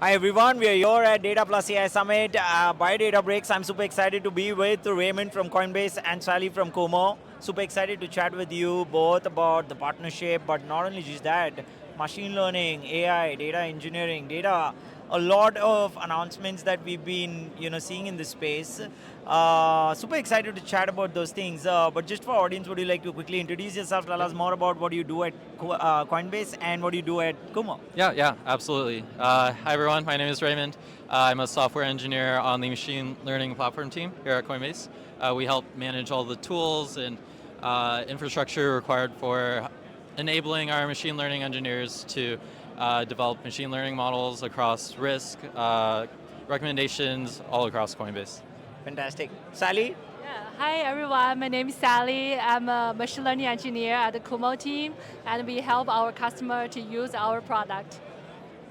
Hi everyone, we are here at Data Plus AI Summit by Databricks. I'm super excited to be with Raymond from Coinbase and Sally from Como. Super excited to chat with you both about the partnership, but not only just that, machine learning, AI, data engineering, data, a lot of announcements that we've been seeing in this space. Super excited to chat about those things. But just for audience, would you like to quickly introduce yourself? Tell us more about what you do at Coinbase and what you do at Kumo. Yeah, absolutely. Hi everyone, my name is Raymond. I'm a software engineer on the machine learning platform team here at Coinbase. We help manage all the tools and infrastructure required for enabling our machine learning engineers to develop machine learning models across risk, recommendations, all across Coinbase. Fantastic. Sally? Yeah. Hi everyone, my name is Sally. I'm a machine learning engineer at the Kumo team, and we help our customer to use our product.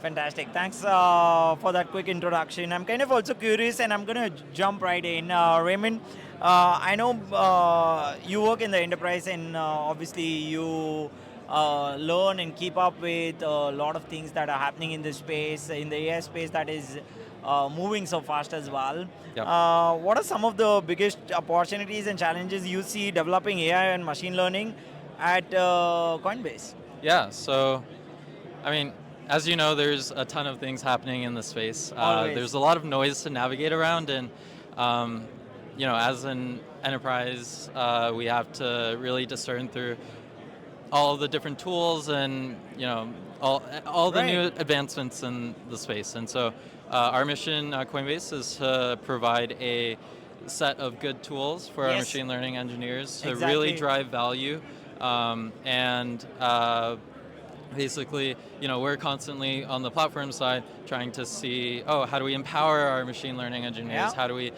Fantastic. Thanks for that quick introduction. I'm kind of also curious, and I'm going to jump right in. Raymond, I know you work in the enterprise, and obviously you learn and keep up with a lot of things that are happening in this space, in the AI space that is moving so fast as well. Yep. What are some of the biggest opportunities and challenges you see developing AI and machine learning at Coinbase? Yeah, so I mean, as you know, there's a ton of things happening in the space. Always. There's a lot of noise to navigate around, and um, as an enterprise, we have to really discern through all of the different tools and all the new Right. advancements in the space. And so, our mission at Coinbase is to provide a set of good tools for our Yes. machine learning engineers to really Exactly. drive value and basically, we're constantly on the platform side trying to see, how do we empower our machine learning engineers? Yeah. How do we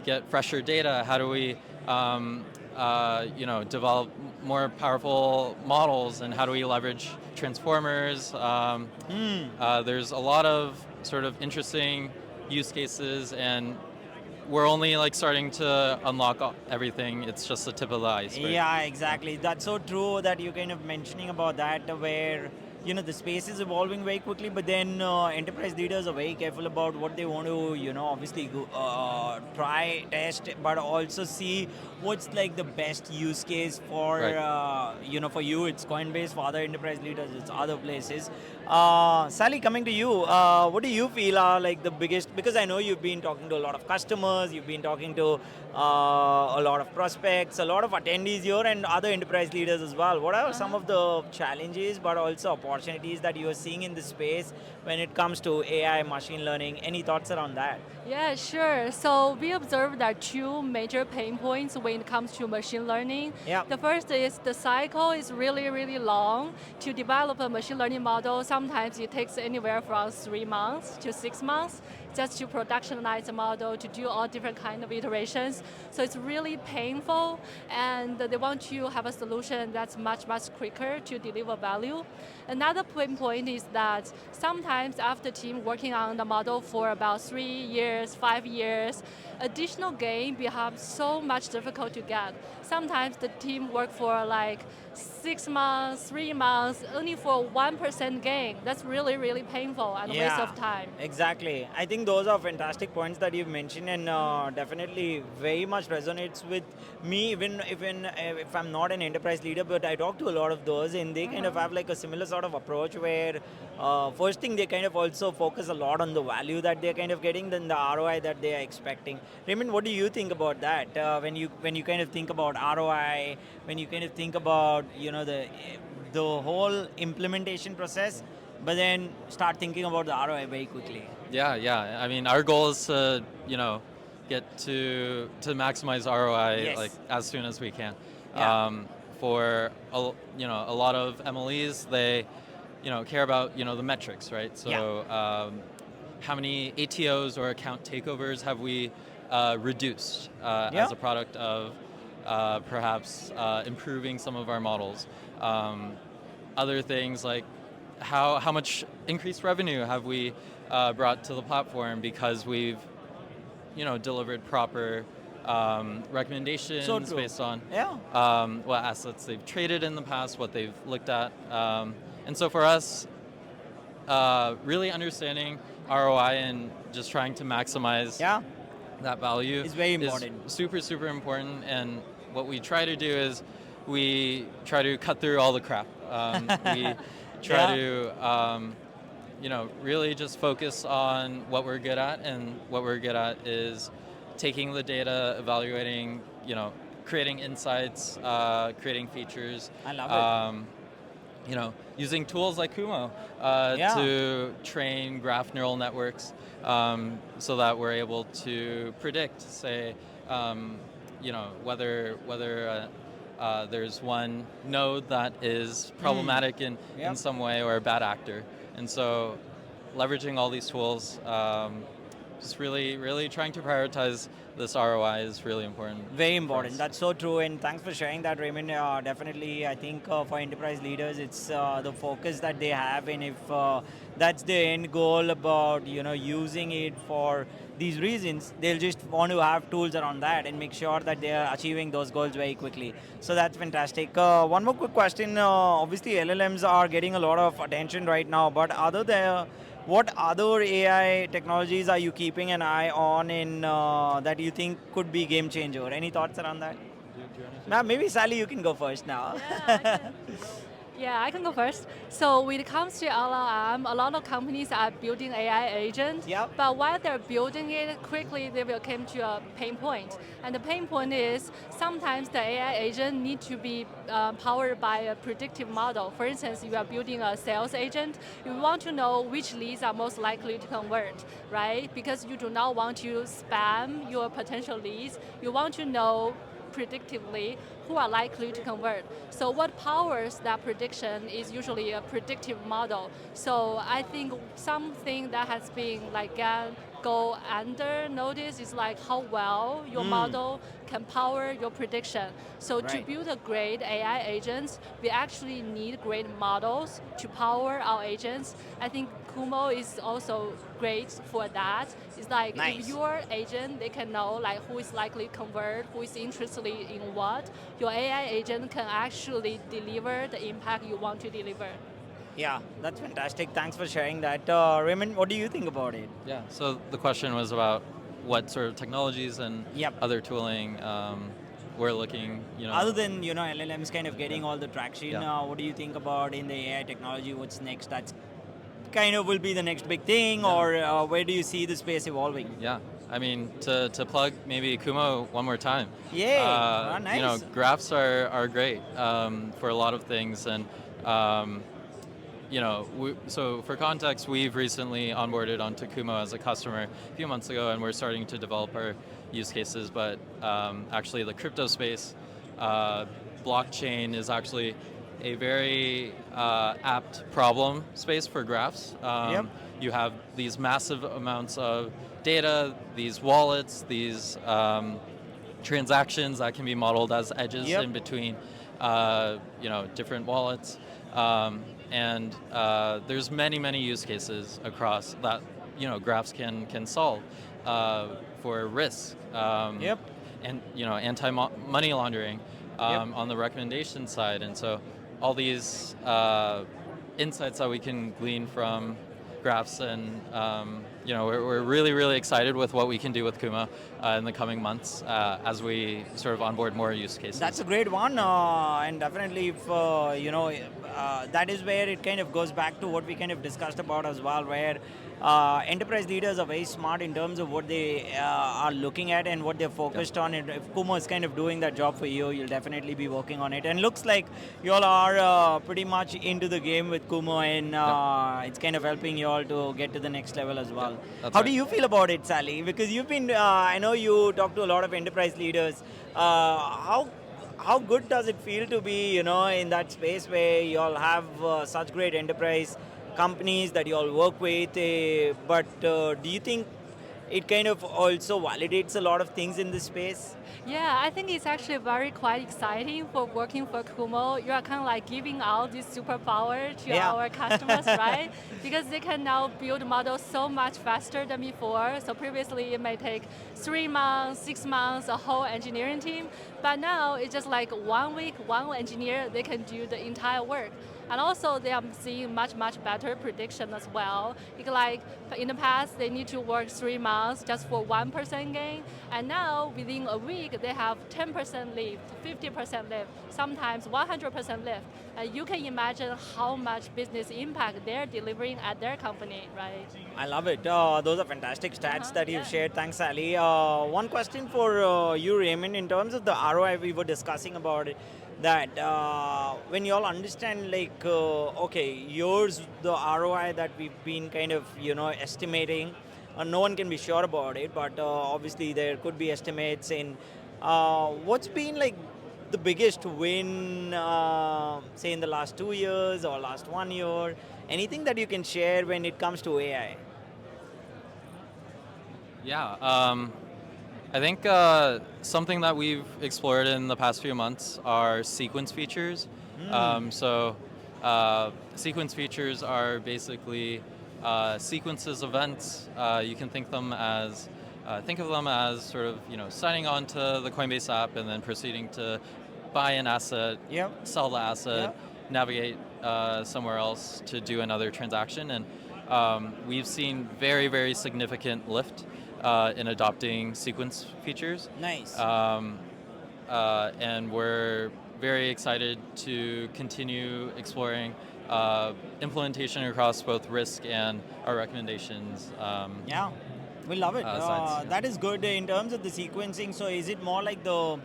get fresher data? How do we, develop more powerful models? And how do we leverage transformers? There's a lot of sort of interesting use cases, and we're only like starting to unlock everything. It's just the tip of the iceberg. Yeah, exactly. That's so true that you're kind of mentioning about that, where the space is evolving very quickly, but then enterprise leaders are very careful about what they want to obviously go, try, test, but also see what's like the best use case for Right. for you. It's Coinbase. For other enterprise leaders, it's other places. Sally, coming to you, what do you feel are like the biggest? Because I know you've been talking to a lot of customers, you've been talking to a lot of prospects, a lot of attendees here, and other enterprise leaders as well. What are some of the challenges, but also opportunities that you are seeing in this space when it comes to AI, machine learning? Any thoughts around that? Yeah, sure. So we observed that two major pain points when it comes to machine learning. Yeah. The first is the cycle is really, really long. To develop a machine learning model, sometimes it takes anywhere from 3 months to 6 months just to productionize the model, to do all different kind of iterations. So it's really painful, and they want to have a solution that's much, much quicker to deliver value. Another pain point is that sometimes after team working on the model for about 3 years, 5 years, additional gain becomes so much difficult to get. Sometimes the team work for like 6 months, 3 months, only for 1% gain. That's really, really painful and waste of time. Exactly. I think those are fantastic points that you've mentioned, and definitely very much resonates with me. Even if I'm not an enterprise leader, but I talk to a lot of those, and they kind of have like a similar sort of approach where first thing they kind of also focus a lot on the value that they're kind of getting, than the ROI that they are expecting. Raymond, what do you think about that? When you kind of think about ROI, when you kind of think about the whole implementation process, but then start thinking about the ROI very quickly. Yeah. I mean, our goal is to, get to maximize ROI Yes. like as soon as we can. Yeah. For a lot of MLEs, they, care about the metrics, right? So, how many ATOs or account takeovers have we reduced as a product of perhaps improving some of our models? Other things like how much increased revenue have we brought to the platform because we've delivered proper recommendations So true. based on Yeah. what assets they've traded in the past, what they've looked at, and so for us, really understanding ROI and just trying to maximize Yeah, that value it's very is important. super, super important. And what we try to do is we try to cut through all the crap. We try Yeah. to really just focus on what we're good at, and what we're good at is taking the data, evaluating, creating insights, creating features. I love Using tools like Kumo Yeah. to train graph neural networks, so that we're able to predict, say, whether there's one node that is problematic in Yep. some way, or a bad actor. And so leveraging all these tools, just really, really trying to prioritize this ROI is really important. Very for important. us. That's so true, and thanks for sharing that, Raymond. Definitely, I think for enterprise leaders, it's the focus that they have, and if that's the end goal about using it for these reasons, they'll just want to have tools around that and make sure that they are achieving those goals very quickly. So that's fantastic. One more quick question. Obviously, LLMs are getting a lot of attention right now, but what other AI technologies are you keeping an eye on in that you think could be game changer? Any thoughts around that? Now, maybe Sally, you can go first now. Yeah, I can go first. So when it comes to LLM, a lot of companies are building AI agents, Yep. but while they're building it, quickly they will come to a pain point. And the pain point is sometimes the AI agent need to be powered by a predictive model. For instance, you are building a sales agent, you want to know which leads are most likely to convert, right? Because you do not want to spam your potential leads. You want to know predictively who are likely to convert. So what powers that prediction is usually a predictive model. So I think something that has been go under notice is like how well your model can power your prediction. So to Right. build a great AI agents, we actually need great models to power our agents. I think Kumo is also great for that. It's like Nice. if your agent, they can know like who is likely to convert, who is interested in what, your AI agent can actually deliver the impact you want to deliver. Yeah, that's fantastic. Thanks for sharing that. Raymond, what do you think about it? Yeah. So the question was about what sort of technologies and Yep. other tooling we're looking. Other than LLMs kind of getting all the traction, Yeah. what do you think about in the AI technology? What's next? That's kind of will be the next big thing, Yeah. or where do you see the space evolving? Yeah, I mean, to plug maybe Kumo one more time. Yay! Nice. Graphs are great for a lot of things, and so for context, we've recently onboarded onto Kumo as a customer a few months ago, and we're starting to develop our use cases. But actually, the crypto space, blockchain is actually a very apt problem space for graphs. Yep. You have these massive amounts of data, these wallets, these transactions that can be modeled as edges Yep. in between, different wallets. And there's many use cases across that graphs can solve for risk. Yep. And anti-money laundering Yep. on the recommendation side. And so all these insights that we can glean from graphs, and we're really excited with what we can do with Kuma in the coming months as we sort of onboard more use cases. That's a great one, and definitely if that is where it kind of goes back to what we kind of discussed about as well, where enterprise leaders are very smart in terms of what they are looking at and what they're focused on. And if Kumo is kind of doing that job for you, you'll definitely be working on it. And looks like you all are pretty much into the game with Kumo, and it's kind of helping you all to get to the next level as well. That's How right. do you feel about it, Sally? Because you've been, I know you talk to a lot of enterprise leaders. How good does it feel to be, in that space where you all have such great enterprise companies that you all work with? But do you think it kind of also validates a lot of things in this space? Yeah, I think it's actually very quite exciting for working for Kumo. You are kind of like giving out this superpower to Yeah. our customers, right? Because they can now build models so much faster than before. So previously it may take 3 months, 6 months, a whole engineering team. But now it's just like 1 week, one engineer, they can do the entire work. And also they are seeing much, much better prediction as well. Like in the past, they need to work 3 months just for 1% gain. And now within a week, they have 10% lift, 50% lift, sometimes 100% lift. And you can imagine how much business impact they're delivering at their company, right? I love it. Those are fantastic stats that you've Yeah. shared. Thanks, Ali. One question for you, Raymond, in terms of the ROI we were discussing about it, that when you all understand, like, okay, here's the ROI that we've been kind of, estimating. No one can be sure about it, but obviously there could be estimates in what's been like the biggest win, say in the last 2 years or last 1 year? Anything that you can share when it comes to AI? Yeah, I think something that we've explored in the past few months are sequence features. Sequence features are basically sequences events. You can think of them as sort of signing on to the Coinbase app and then proceeding to buy an asset, Yep. sell the asset, Yep. navigate somewhere else to do another transaction, and we've seen very, very significant lift in adopting sequence features. Nice. And we're very excited to continue exploring implementation across both risk and our recommendations. Yeah, we love it. Sides, yeah. That is good in terms of the sequencing. So is it more like the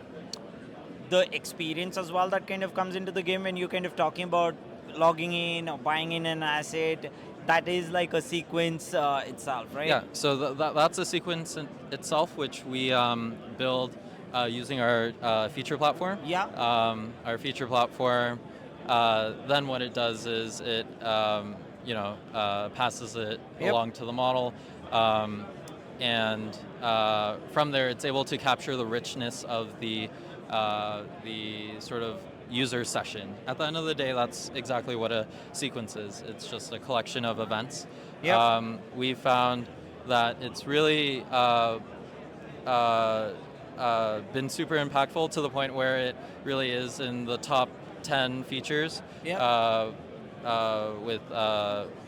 experience as well that kind of comes into the game when you're kind of talking about logging in or buying in an asset? That is like a sequence itself, right? Yeah, so that's a sequence in itself, which we build using our feature platform. Yeah. Our feature platform, then what it does is it passes it Yep. along to the model, and from there it's able to capture the richness of the sort of user session. At the end of the day, that's exactly what a sequence is. It's just a collection of events. Yep. We found that it's really been super impactful to the point where it really is in the top 10 features Yep. with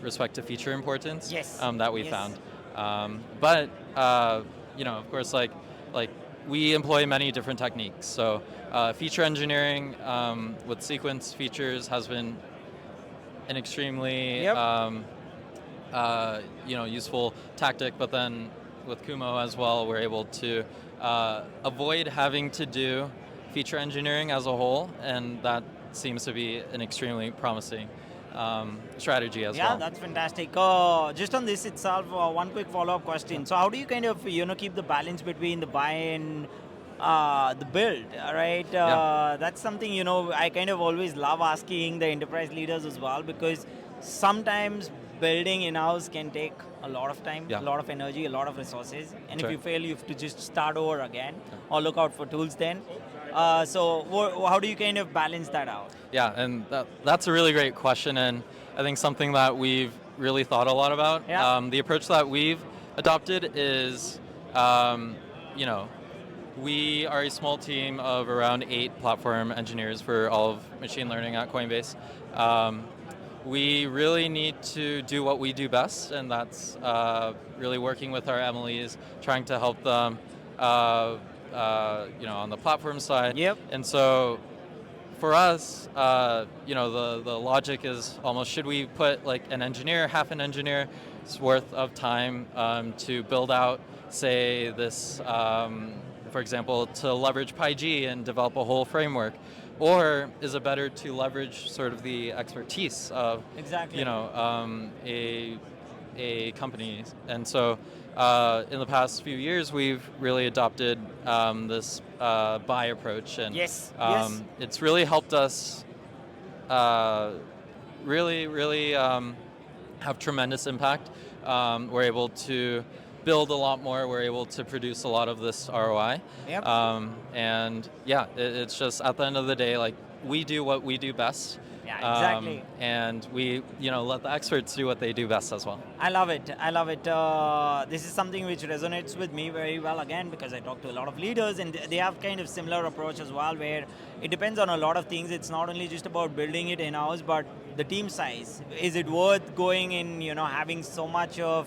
respect to feature importance. Yes. That we Yes. found. But of course, like we employ many different techniques. So feature engineering with sequence features has been an extremely Yep. useful tactic. But then with Kumo as well, we're able to avoid having to do feature engineering as a whole, and that seems to be an extremely promising strategy as well. Yeah, that's fantastic. Just on this itself, one quick follow-up question. So how do you kind of keep the balance between the buy and the build, right? Yeah. That's something I kind of always love asking the enterprise leaders as well, because sometimes building in-house can take a lot of time, Yeah. a lot of energy, a lot of resources, and Sure. if you fail, you have to just start over again or look out for tools then. So how do you kind of balance that out? Yeah, and that's a really great question, and I think something that we've really thought a lot about. Yeah. The approach that we've adopted is, we are a small team of around 8 platform engineers for all of machine learning at Coinbase. We really need to do what we do best, and that's really working with our MLEs, trying to help them, on the platform side. Yep. And so, for us, the logic is almost, should we put like an engineer, half an engineer's worth of time to build out, say, this, for example, to leverage PyG and develop a whole framework? Or is it better to leverage sort of the expertise of Exactly. A company? And so in the past few years, we've really adopted this buy approach, and Yes. it's really helped us really have tremendous impact. We're able to build a lot more. We're able to produce a lot of this ROI. Yep. And yeah, it's just at the end of the day, like, we do what we do best. Yeah, exactly. And we, let the experts do what they do best as well. I love it. I love it. This is something which resonates with me very well again because I talk to a lot of leaders and they have kind of similar approach as well where it depends on a lot of things. It's not only just about building it in-house, but the team size. Is it worth going in, having so much of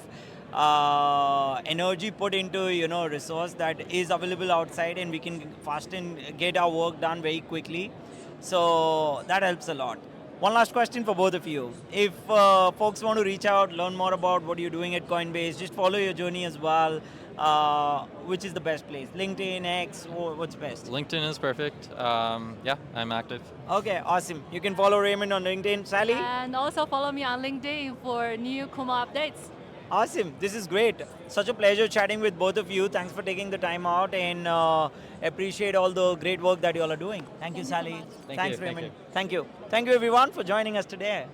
energy put into, resource that is available outside and we can fast and get our work done very quickly. So that helps a lot. One last question for both of you. If folks want to reach out, learn more about what you're doing at Coinbase, just follow your journey as well. Which is the best place? LinkedIn, X, what's best? LinkedIn is perfect. Yeah, I'm active. Okay, awesome. You can follow Raymond on LinkedIn. Sally? And also follow me on LinkedIn for new Kuma updates. Awesome. This is great. Such a pleasure chatting with both of you. Thanks for taking the time out and appreciate all the great work that you all are doing. Thank you, you so Sally. much. Thank Thanks, you, thank Raymond. you. Thank you. Thank you, everyone, for joining us today.